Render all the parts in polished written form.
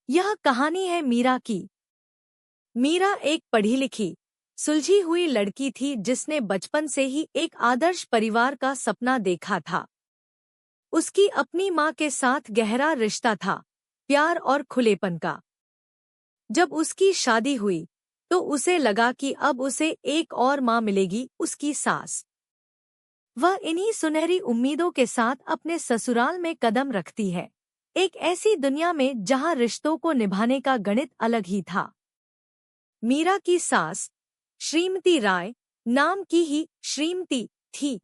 यह कहानी है मीरा की। मीरा एक पढ़ी लिखी, सुलझी हुई लड़की थी जिसने बचपन से ही एक आदर्श परिवार का सपना देखा था। उसकी अपनी माँ के साथ गहरा रिश्ता था, प्यार और खुलेपन का। जब उसकी शादी हुई तो उसे लगा कि अब उसे एक और माँ मिलेगी, उसकी सास। वह इन्हीं सुनहरी उम्मीदों के साथ अपने ससुराल में कदम रखती है, एक ऐसी दुनिया में जहाँ रिश्तों को निभाने का गणित अलग ही था। मीरा की सास श्रीमती राय नाम की ही श्रीमती थी,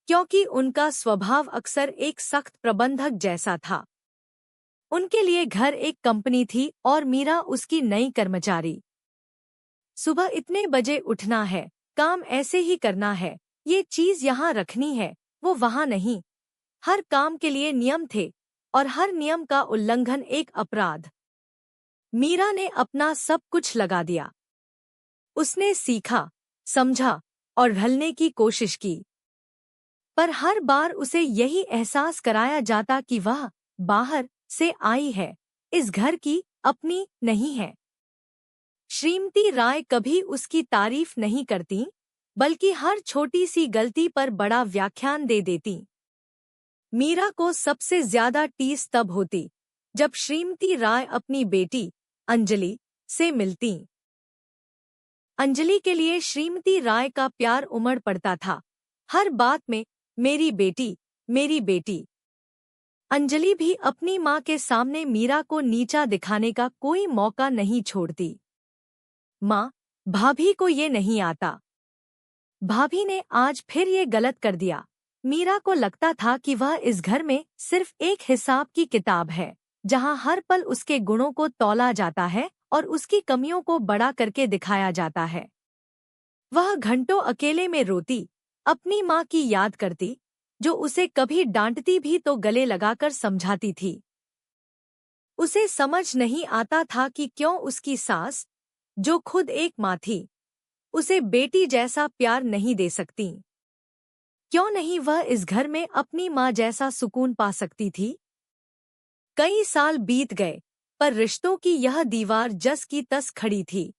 क्योंकि उनका स्वभाव अक्सर एक सख्त प्रबंधक जैसा था। उनके लिए घर एक कंपनी थी और मीरा उसकी नई कर्मचारी। सुबह इतने बजे उठना है, काम ऐसे ही करना है, ये चीज यहाँ रखनी है, वो वहाँ नहीं। हर काम के लिए नियम थे और हर नियम का उल्लंघन एक अपराध। मीरा ने अपना सब कुछ लगा दिया। उसने सीखा, समझा और ढलने की कोशिश की, पर हर बार उसे यही एहसास कराया जाता कि वह बाहर से आई है, इस घर की अपनी नहीं है। श्रीमती राय कभी उसकी तारीफ नहीं करती, बल्कि हर छोटी सी गलती पर बड़ा व्याख्यान दे देती। मीरा को सबसे ज्यादा टीस तब होती जब श्रीमती राय अपनी बेटी अंजलि से मिलती। अंजलि के लिए श्रीमती राय का प्यार उमड़ पड़ता था, हर बात में मेरी बेटी, मेरी बेटी। अंजलि भी अपनी माँ के सामने मीरा को नीचा दिखाने का कोई मौका नहीं छोड़ती। माँ, भाभी को ये नहीं आता। भाभी ने आज फिर ये गलत कर दिया। मीरा को लगता था कि वह इस घर में सिर्फ एक हिसाब की किताब है, जहाँ हर पल उसके गुणों को तौला जाता है और उसकी कमियों को बड़ा करके दिखाया जाता है। वह घंटों अकेले में रोती, अपनी माँ की याद करती, जो उसे कभी डांटती भी तो गले लगाकर समझाती थी। उसे समझ नहीं आता था कि क्यों उसकी सास, जो खुद एक माँ थी, उसे बेटी जैसा प्यार नहीं दे सकती। क्यों नहीं वह इस घर में अपनी माँ जैसा सुकून पा सकती थी। कई साल बीत गए, पर रिश्तों की यह दीवार जस की तस खड़ी थी।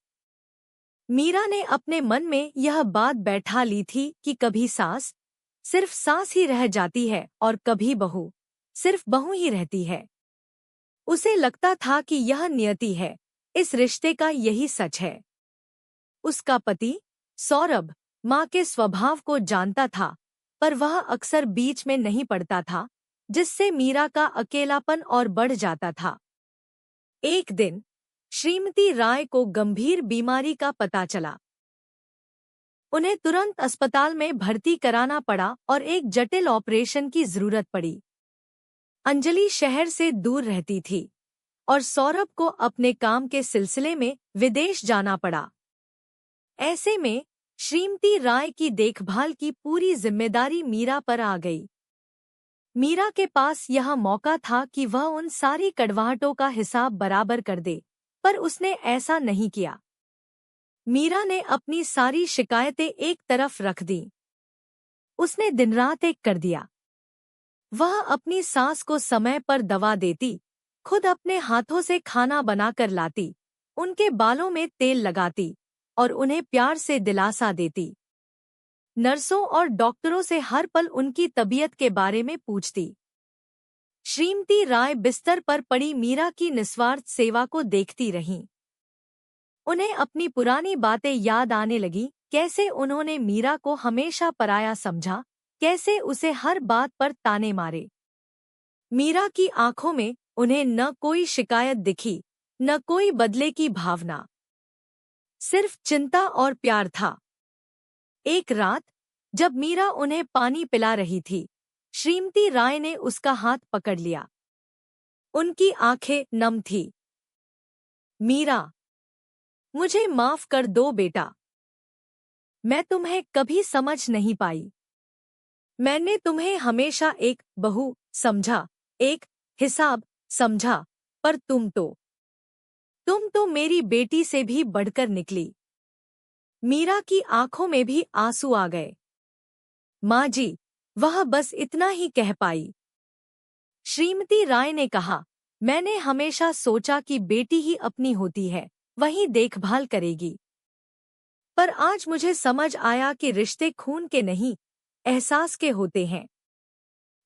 मीरा ने अपने मन में यह बात बैठा ली थी कि कभी सास सिर्फ सास ही रह जाती है और कभी बहू सिर्फ बहू ही रहती है। उसे लगता था कि यह नियति है, इस रिश्ते का यही सच है। उसका पति सौरभ माँ के स्वभाव को जानता था, पर वह अक्सर बीच में नहीं पड़ता था, जिससे मीरा का अकेलापन और बढ़ जाता था। एक दिन श्रीमती राय को गंभीर बीमारी का पता चला। उन्हें तुरंत अस्पताल में भर्ती कराना पड़ा और एक जटिल ऑपरेशन की जरूरत पड़ी। अंजलि शहर से दूर रहती थी और सौरभ को अपने काम के सिलसिले में विदेश जाना पड़ा। ऐसे में श्रीमती राय की देखभाल की पूरी जिम्मेदारी मीरा पर आ गई। मीरा के पास यह मौका था कि वह उन सारी कड़वाहटों का हिसाब बराबर कर दे, पर उसने ऐसा नहीं किया। मीरा ने अपनी सारी शिकायतें एक तरफ रख दी। उसने दिन रात एक कर दिया। वह अपनी सास को समय पर दवा देती, खुद अपने हाथों से खाना बनाकर लाती, उनके बालों में तेल लगाती और उन्हें प्यार से दिलासा देती। नर्सों और डॉक्टरों से हर पल उनकी तबीयत के बारे में पूछती। श्रीमती राय बिस्तर पर पड़ी मीरा की निस्वार्थ सेवा को देखती रहीं। उन्हें अपनी पुरानी बातें याद आने लगी, कैसे उन्होंने मीरा को हमेशा पराया समझा, कैसे उसे हर बात पर ताने मारे। मीरा की आंखों में उन्हें न कोई शिकायत दिखी, न कोई बदले की भावना, सिर्फ चिंता और प्यार था। एक रात जब मीरा उन्हें पानी पिला रही थी, श्रीमती राय ने उसका हाथ पकड़ लिया। उनकी आंखें नम थी। मीरा, मुझे माफ कर दो बेटा। मैं तुम्हें कभी समझ नहीं पाई। मैंने तुम्हें हमेशा एक बहू समझा, एक हिसाब समझा, पर तुम तो मेरी बेटी से भी बढ़कर निकली। मीरा की आंखों में भी आंसू आ गए। माँ जी, वह बस इतना ही कह पाई। श्रीमती राय ने कहा, मैंने हमेशा सोचा कि बेटी ही अपनी होती है, वही देखभाल करेगी। पर आज मुझे समझ आया कि रिश्ते खून के नहीं, एहसास के होते हैं।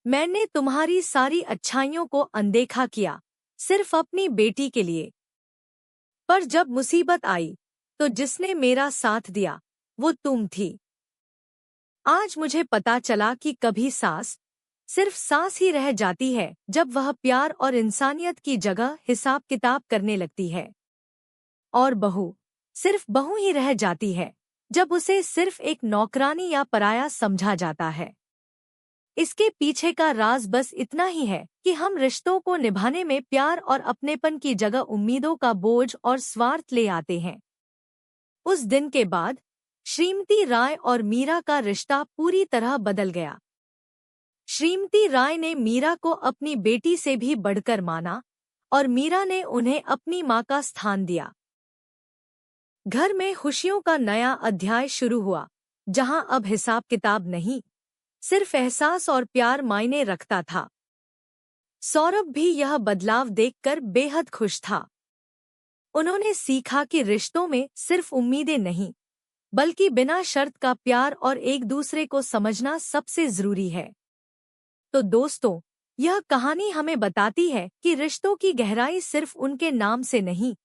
मैंने तुम्हारी सारी अच्छाइयों को अनदेखा किया, सिर्फ अपनी बेटी के लिए। पर जब मुसीबत आई, तो जिसने मेरा साथ दिया, वो तुम थी। आज मुझे पता चला कि कभी सास सिर्फ सास ही रह जाती है जब वह प्यार और इंसानियत की जगह हिसाब किताब करने लगती है। और बहू सिर्फ बहू ही रह जाती है जब उसे सिर्फ एक नौकरानी या पराया समझा जाता है। इसके पीछे का राज बस इतना ही है कि हम रिश्तों को निभाने में प्यार और अपनेपन की जगह उम्मीदों का बोझ और स्वार्थ ले आते हैं। उस दिन के बाद श्रीमती राय और मीरा का रिश्ता पूरी तरह बदल गया। श्रीमती राय ने मीरा को अपनी बेटी से भी बढ़कर माना और मीरा ने उन्हें अपनी मां का स्थान दिया। घर में खुशियों का नया अध्याय शुरू हुआ, जहां अब हिसाब किताब नहीं, सिर्फ एहसास और प्यार मायने रखता था। सौरभ भी यह बदलाव देखकर बेहद खुश था। उन्होंने सीखा कि रिश्तों में सिर्फ उम्मीदें नहीं, बल्कि बिना शर्त का प्यार और एक दूसरे को समझना सबसे जरूरी है। तो दोस्तों, यह कहानी हमें बताती है कि रिश्तों की गहराई सिर्फ उनके नाम से नहीं,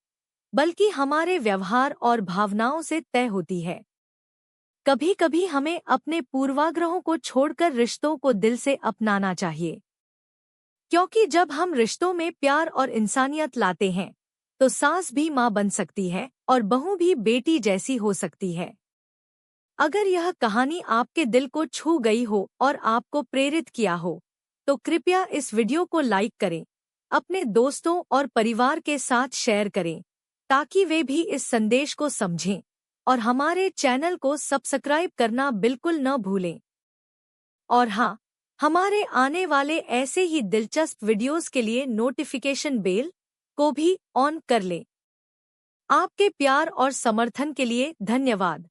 बल्कि हमारे व्यवहार और भावनाओं से तय होती है। कभी कभी हमें अपने पूर्वाग्रहों को छोड़कर रिश्तों को दिल से अपनाना चाहिए, क्योंकि जब हम रिश्तों में प्यार और इंसानियत लाते हैं, तो सास भी मां बन सकती है और बहू भी बेटी जैसी हो सकती है। अगर यह कहानी आपके दिल को छू गई हो और आपको प्रेरित किया हो, तो कृपया इस वीडियो को लाइक करें, अपने दोस्तों और परिवार के साथ शेयर करें, ताकि वे भी इस संदेश को समझें, और हमारे चैनल को सब्सक्राइब करना बिल्कुल न भूलें। और हाँ, हमारे आने वाले ऐसे ही दिलचस्प वीडियोस के लिए नोटिफिकेशन बेल को भी ऑन कर लें। आपके प्यार और समर्थन के लिए धन्यवाद।